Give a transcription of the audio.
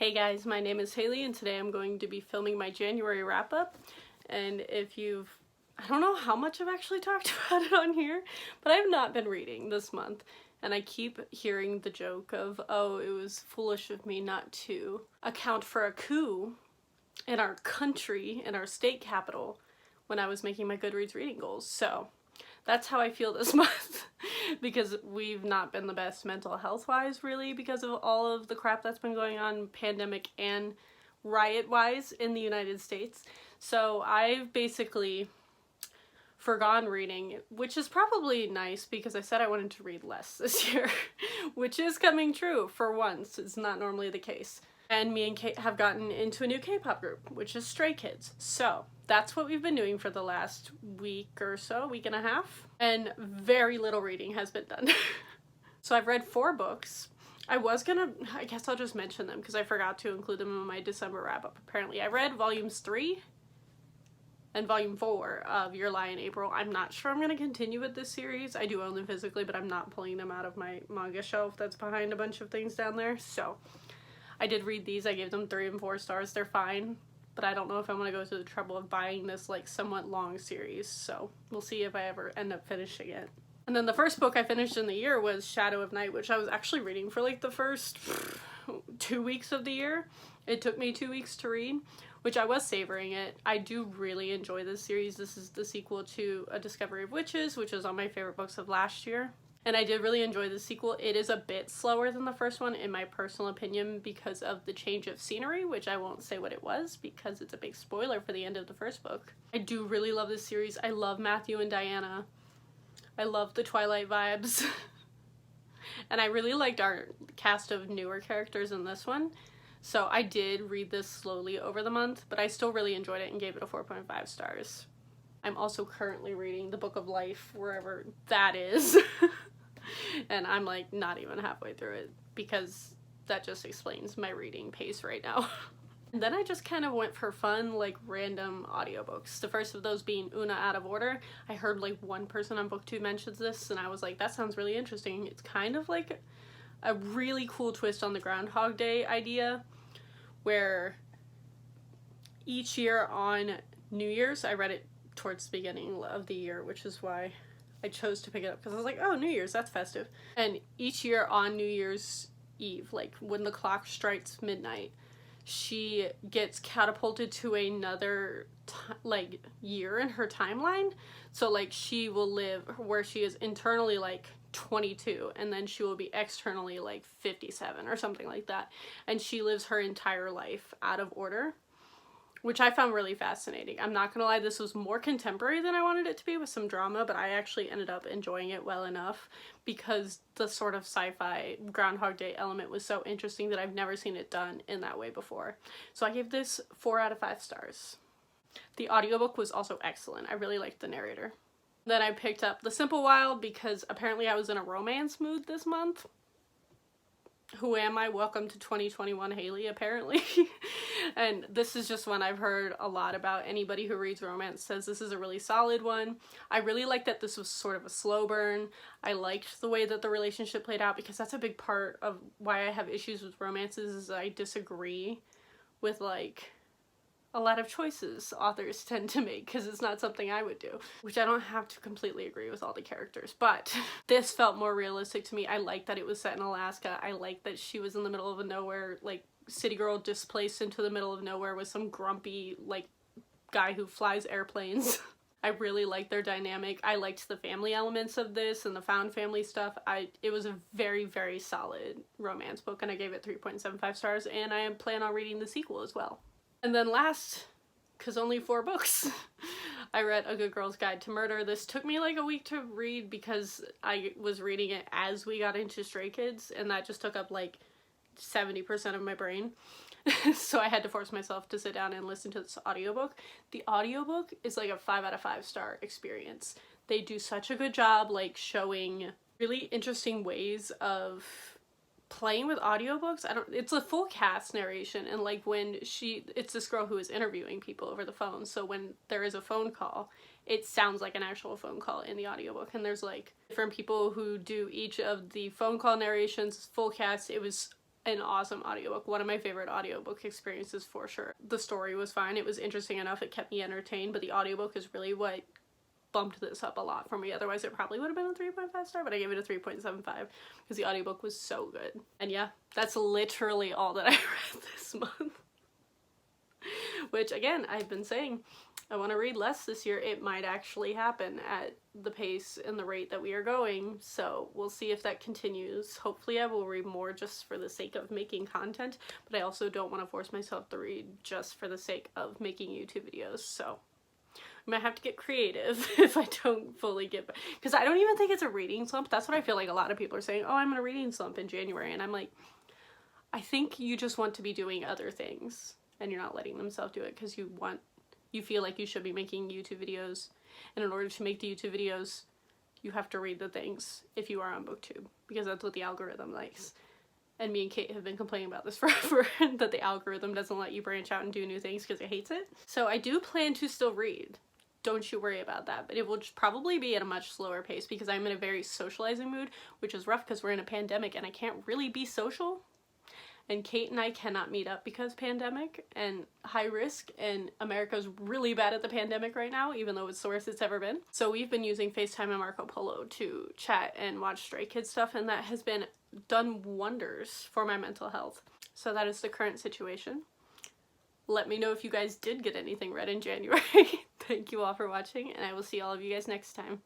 Hey guys, my name is Haley and today I'm going to be filming my January wrap-up. And I don't know how much I've actually talked about it on here, but I've not been reading this month. And I keep hearing the joke of, oh, it was foolish of me not to account for a coup in our country, in our state capital, when I was making my Goodreads reading goals. So that's how I feel this month because we've not been the best mental health wise really because of all of the crap that's been going on, pandemic and riot wise in the United States. So I've basically forgone reading, which is probably nice because I said I wanted to read less this year, which is coming true for once. It's not normally the case. And me and Kate have gotten into a new K-pop group, which is Stray Kids. So that's what we've been doing for the last week or so, week and a half. And very little reading has been done. So I've read 4 books. I guess I'll just mention them because I forgot to include them in my December wrap-up apparently. I read volumes 3 and volume 4 of Your Lie in April. I'm not sure I'm going to continue with this series. I do own them physically, but I'm not pulling them out of my manga shelf that's behind a bunch of things down there. So I did read these. I gave them 3 and 4 stars. They're fine, but I don't know if I'm going to go through the trouble of buying this like somewhat long series, so we'll see if I ever end up finishing it. And then the first book I finished in the year was Shadow of Night, which I was actually reading for like the first 2 weeks of the year. It took me 2 weeks to read, which I was savoring it. I do really enjoy this series. This is the sequel to A Discovery of Witches, which was on my favorite books of last year. And I did really enjoy the sequel. It is a bit slower than the first one in my personal opinion because of the change of scenery, which I won't say what it was because it's a big spoiler for the end of the first book. I do really love this series. I love Matthew and Diana. I love the Twilight vibes. And I really liked our cast of newer characters in this one. So I did read this slowly over the month, but I still really enjoyed it and gave it a 4.5 stars. I'm also currently reading The Book of Life, wherever that is. And I'm like not even halfway through it because that just explains my reading pace right now. And then I just kind of went for fun, like random audiobooks. The first of those being Una Out of Order. I heard like one person on BookTube mentions this and I was like, that sounds really interesting. It's kind of like a really cool twist on the Groundhog Day idea where each year on New Year's, I read it towards the beginning of the year, which is why I chose to pick it up because I was like, oh, New Year's, that's festive. And each year on New Year's Eve, like when the clock strikes midnight, she gets catapulted to another year in her timeline. So like she will live where she is internally like 22 and then she will be externally like 57 or something like that. And she lives her entire life out of order, which I found really fascinating. I'm not gonna lie, this was more contemporary than I wanted it to be with some drama, but I actually ended up enjoying it well enough because the sort of sci-fi Groundhog Day element was so interesting that I've never seen it done in that way before. So I gave this 4 out of 5 stars. The audiobook was also excellent. I really liked the narrator. Then I picked up The Simple Wild because apparently I was in a romance mood this month. Who am I? Welcome to 2021 Haley, apparently. And this is just one I've heard a lot about. Anybody who reads romance says this is a really solid one. I really liked that this was sort of a slow burn. I liked the way that the relationship played out because that's a big part of why I have issues with romances is I disagree with like a lot of choices authors tend to make because it's not something I would do, which I don't have to completely agree with all the characters, but this felt more realistic to me. I like that it was set in Alaska. I like that she was in the middle of nowhere, like city girl displaced into the middle of nowhere with some grumpy like guy who flies airplanes. I really liked their dynamic. I liked the family elements of this and the found family stuff. It was a very, very solid romance book and I gave it 3.75 stars and I plan on reading the sequel as well. And then last, because only 4 books, I read A Good Girl's Guide to Murder. This took me like a week to read because I was reading it as we got into Stray Kids and that just took up like 70% of my brain. So I had to force myself to sit down and listen to this audiobook. The audiobook is like a 5 out of 5 star experience. They do such a good job like showing really interesting ways of playing with audiobooks. It's a full cast narration and like when it's this girl who is interviewing people over the phone, so when there is a phone call it sounds like an actual phone call in the audiobook, and there's like different people who do each of the phone call narrations, full cast. It was an awesome audiobook. One of my favorite audiobook experiences for sure. The story was fine. It was interesting enough. It kept me entertained, but the audiobook is really what bumped this up a lot for me. Otherwise, it probably would have been a 3.5 star, but I gave it a 3.75 because the audiobook was so good. And yeah, that's literally all that I read this month. Which, again, I've been saying, I want to read less this year. It might actually happen at the pace and the rate that we are going, so we'll see if that continues. Hopefully I will read more just for the sake of making content, but I also don't want to force myself to read just for the sake of making YouTube videos, so I might have to get creative if I don't fully get back. Because I don't even think it's a reading slump. That's what I feel like a lot of people are saying, oh, I'm in a reading slump in January, and I'm like, I think you just want to be doing other things, and you're not letting themselves do it because you feel like you should be making YouTube videos, and in order to make the YouTube videos, you have to read the things if you are on BookTube, because that's what the algorithm likes. And me and Kate have been complaining about this forever, that the algorithm doesn't let you branch out and do new things because it hates it. So I do plan to still read. Don't you worry about that, but it will just probably be at a much slower pace because I'm in a very socializing mood, which is rough because we're in a pandemic and I can't really be social. And Kate and I cannot meet up because pandemic and high risk, and America's really bad at the pandemic right now, even though it's the worst it's ever been. So we've been using FaceTime and Marco Polo to chat and watch Stray Kids stuff, and that has been done wonders for my mental health. So that is the current situation. Let me know if you guys did get anything read in January. Thank you all for watching, and I will see all of you guys next time.